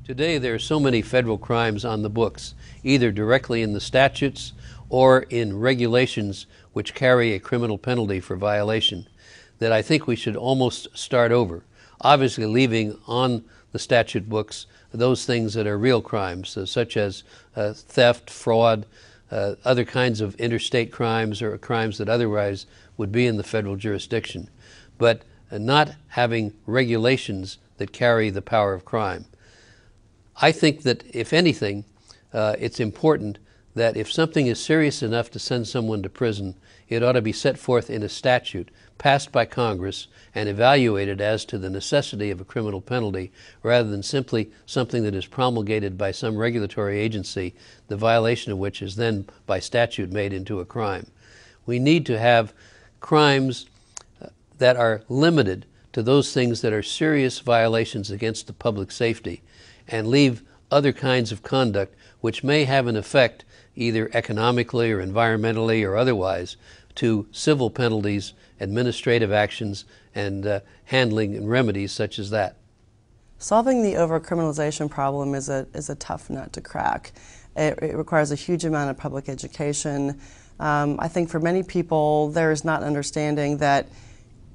Today there are so many federal crimes on the books, either directly in the statutes or in regulations which carry a criminal penalty for violation, that I think we should almost start over, obviously leaving on the statute books those things that are real crimes, such as theft, fraud, other kinds of interstate crimes or crimes that otherwise would be in the federal jurisdiction, but not having regulations that carry the power of crime. I think that, if anything, it's important that if something is serious enough to send someone to prison, it ought to be set forth in a statute passed by Congress and evaluated as to the necessity of a criminal penalty, rather than simply something that is promulgated by some regulatory agency, the violation of which is then by statute made into a crime. We need to have crimes that are limited to those things that are serious violations against the public safety, and leave other kinds of conduct which may have an effect either economically or environmentally or otherwise to civil penalties, administrative actions, and handling and remedies such as that. Solving the overcriminalization problem is a tough nut to crack. It requires a huge amount of public education. I think for many people there is not understanding that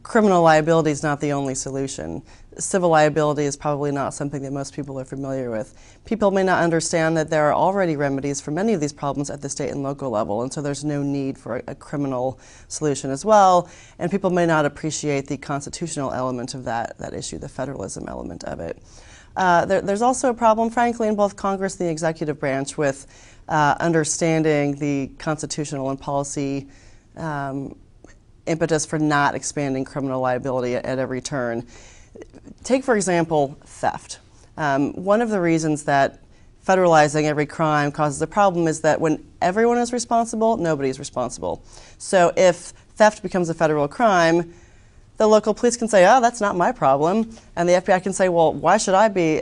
criminal liability is not the only solution. Civil liability is probably not something that most people are familiar with. People may not understand that there are already remedies for many of these problems at the state and local level, and so there's no need for a criminal solution as well. And people may not appreciate the constitutional element of that issue, the federalism element of it. There's also a problem, frankly, in both Congress and the executive branch with understanding the constitutional and policy impetus for not expanding criminal liability at every turn. Take, for example, theft. One of the reasons that federalizing every crime causes a problem is that when everyone is responsible, nobody's responsible. So if theft becomes a federal crime, the local police can say, oh, that's not my problem. And the FBI can say, well, why should I be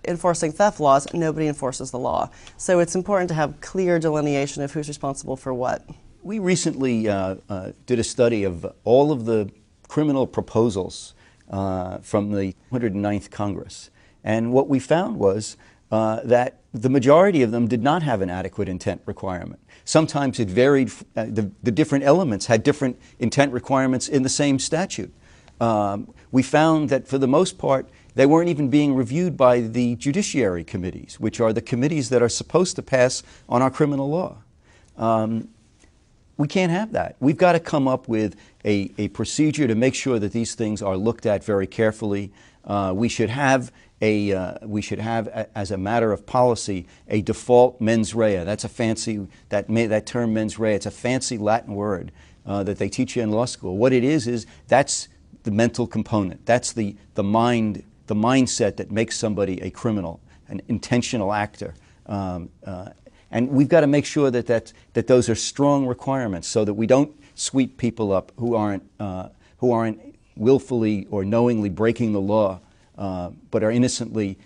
enforcing theft laws? Nobody enforces the law. So it's important to have clear delineation of who's responsible for what. We recently did a study of all of the criminal proposals from the 109th Congress. And what we found was that the majority of them did not have an adequate intent requirement. Sometimes it varied, the different elements had different intent requirements in the same statute. We found that for the most part, they weren't even being reviewed by the judiciary committees, which are the committees that are supposed to pass on our criminal law. We can't have that. We've got to come up with a procedure to make sure that these things are looked at very carefully. We should have, as a matter of policy, a default mens rea. That's a fancy, that term mens rea, it's a fancy Latin word that they teach you in law school. What it is that's the mental component. That's the mindset that makes somebody a criminal, an intentional actor. And we've got to make sure that those are strong requirements so that we don't sweep people up who aren't willfully or knowingly breaking the law, but are innocently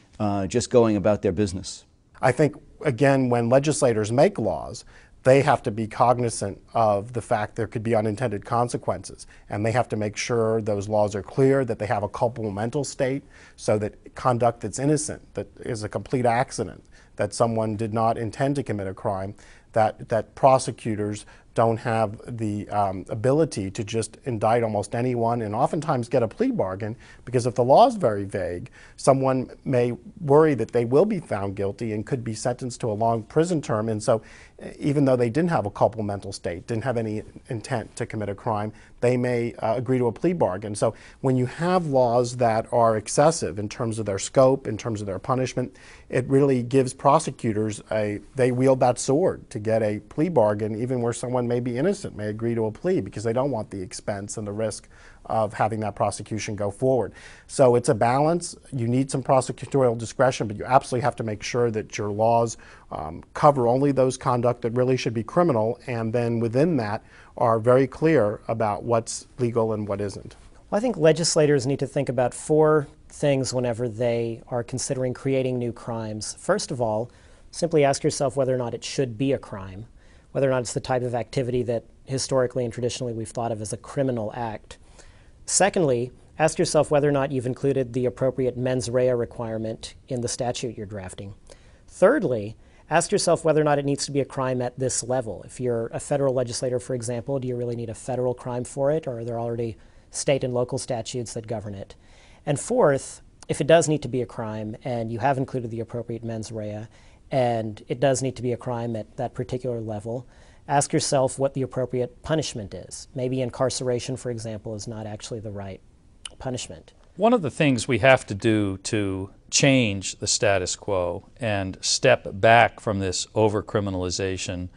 just going about their business. I think, again, when legislators make laws, they have to be cognizant of the fact there could be unintended consequences, and they have to make sure those laws are clear, that they have a culpable mental state, so that conduct that's innocent, that is a complete accident, that someone did not intend to commit a crime, that prosecutors don't have the ability to just indict almost anyone and oftentimes get a plea bargain, because if the law is very vague, someone may worry that they will be found guilty and could be sentenced to a long prison term. And so even though they didn't have a culpable mental state, didn't have any intent to commit a crime, they may agree to a plea bargain. So when you have laws that are excessive in terms of their scope, in terms of their punishment, it really gives prosecutors they wield that sword to get a plea bargain, even where someone may be innocent, may agree to a plea, because they don't want the expense and the risk of having that prosecution go forward. So it's a balance. You need some prosecutorial discretion, but you absolutely have to make sure that your laws cover only those conduct that really should be criminal, and then within that are very clear about what's legal and what isn't. Well, I think legislators need to think about four things whenever they are considering creating new crimes. First of all, simply ask yourself whether or not it should be a crime, whether or not it's the type of activity that historically and traditionally we've thought of as a criminal act. Secondly, Ask yourself whether or not you've included the appropriate mens rea requirement in the statute you're drafting. Thirdly, ask yourself whether or not it needs to be a crime at this level. If you're a federal legislator, for example, do you really need a federal crime for it, or are there already state and local statutes that govern it? And fourth, if it does need to be a crime and you have included the appropriate mens rea, and it does need to be a crime at that particular level, ask yourself what the appropriate punishment is. Maybe incarceration, for example, is not actually the right punishment. One of the things we have to do to change the status quo and step back from this overcriminalization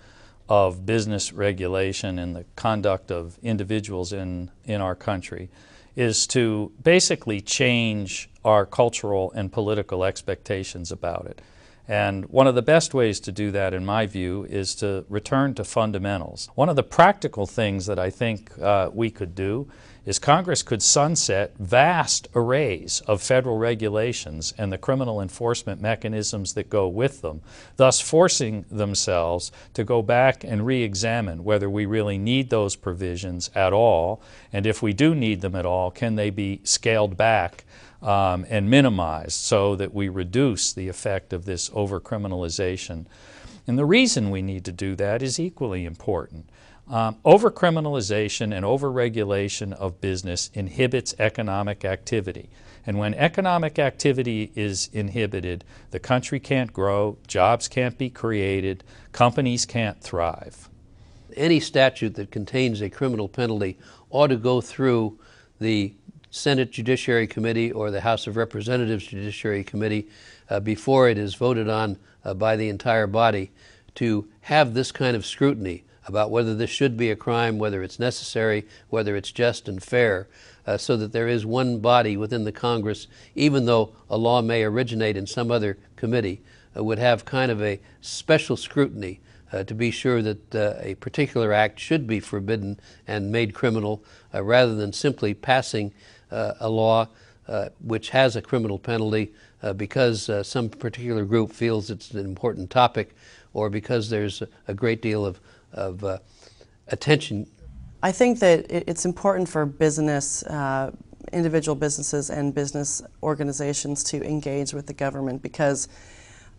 of business regulation and the conduct of individuals in our country is to basically change our cultural and political expectations about it. And one of the best ways to do that, in my view, is to return to fundamentals. One of the practical things that I think we could do is Congress could sunset vast arrays of federal regulations and the criminal enforcement mechanisms that go with them, thus forcing themselves to go back and re-examine whether we really need those provisions at all, and if we do need them at all, can they be scaled back and minimized so that we reduce the effect of this overcriminalization. And the reason we need to do that is equally important. Overcriminalization and overregulation of business inhibits economic activity. And when economic activity is inhibited, the country can't grow, jobs can't be created, companies can't thrive. Any statute that contains a criminal penalty ought to go through the Senate Judiciary Committee or the House of Representatives Judiciary Committee before it is voted on by the entire body, to have this kind of scrutiny about whether this should be a crime, whether it's necessary, whether it's just and fair, so that there is one body within the Congress, even though a law may originate in some other committee, would have kind of a special scrutiny to be sure that a particular act should be forbidden and made criminal, rather than simply passing a law which has a criminal penalty because some particular group feels it's an important topic, or because there's a great deal of attention. I think that it's important for business, individual businesses and business organizations to engage with the government, because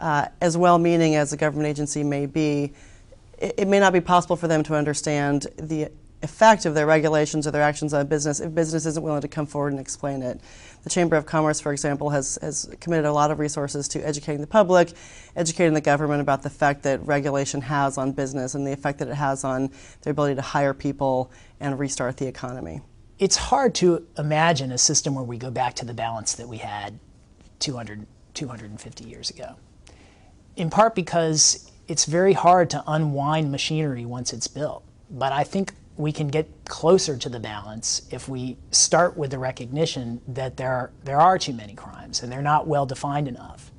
as well-meaning as a government agency may be, it may not be possible for them to understand the effect of their regulations or their actions on business if business isn't willing to come forward and explain it. The Chamber of Commerce, for example, has committed a lot of resources to educating the public, educating the government about the effect that regulation has on business and the effect that it has on their ability to hire people and restart the economy. It's hard to imagine a system where we go back to the balance that we had 250 years ago, in part because it's very hard to unwind machinery once it's built. But I think we can get closer to the balance if we start with the recognition that there are too many crimes and they're not well defined enough.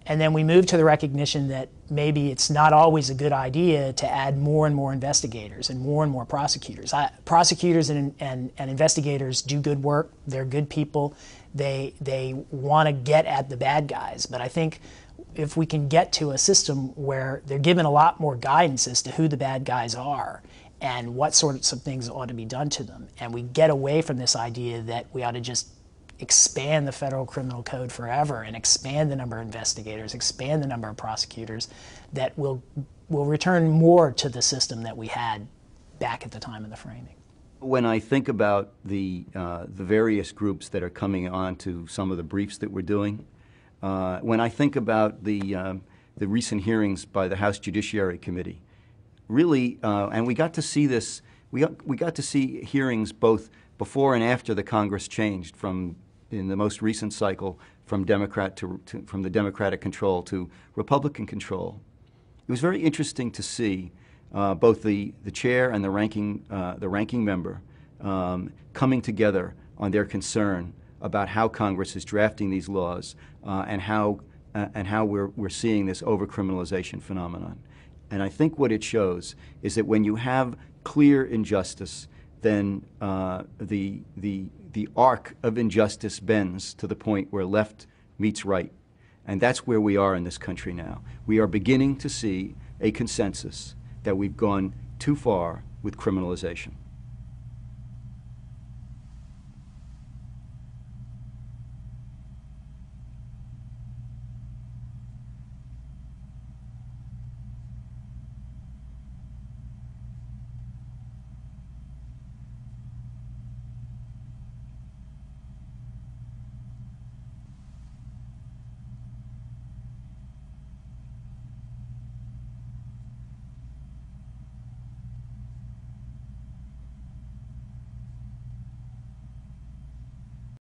And then we move to the recognition that maybe it's not always a good idea to add more and more investigators and more prosecutors. Prosecutors and investigators do good work. They're good people. They want to get at the bad guys. But I think if we can get to a system where they're given a lot more guidance as to who the bad guys are and what sorts of things ought to be done to them, and we get away from this idea that we ought to just expand the federal criminal code forever and expand the number of investigators, expand the number of prosecutors, that will return more to the system that we had back at the time of the framing. When I think about the various groups that are coming on to some of the briefs that we're doing, when I think about the recent hearings by the House Judiciary Committee, really, and we got to see this, we got to see hearings both before and after the Congress changed from, in the most recent cycle, from from the Democratic control to Republican control. It was very interesting to see both the chair and the ranking member coming together on their concern about how Congress is drafting these laws and how we're seeing this overcriminalization phenomenon. And I think what it shows is that when you have clear injustice, then the arc of injustice bends to the point where left meets right. And that's where we are in this country now. We are beginning to see a consensus that we've gone too far with criminalization.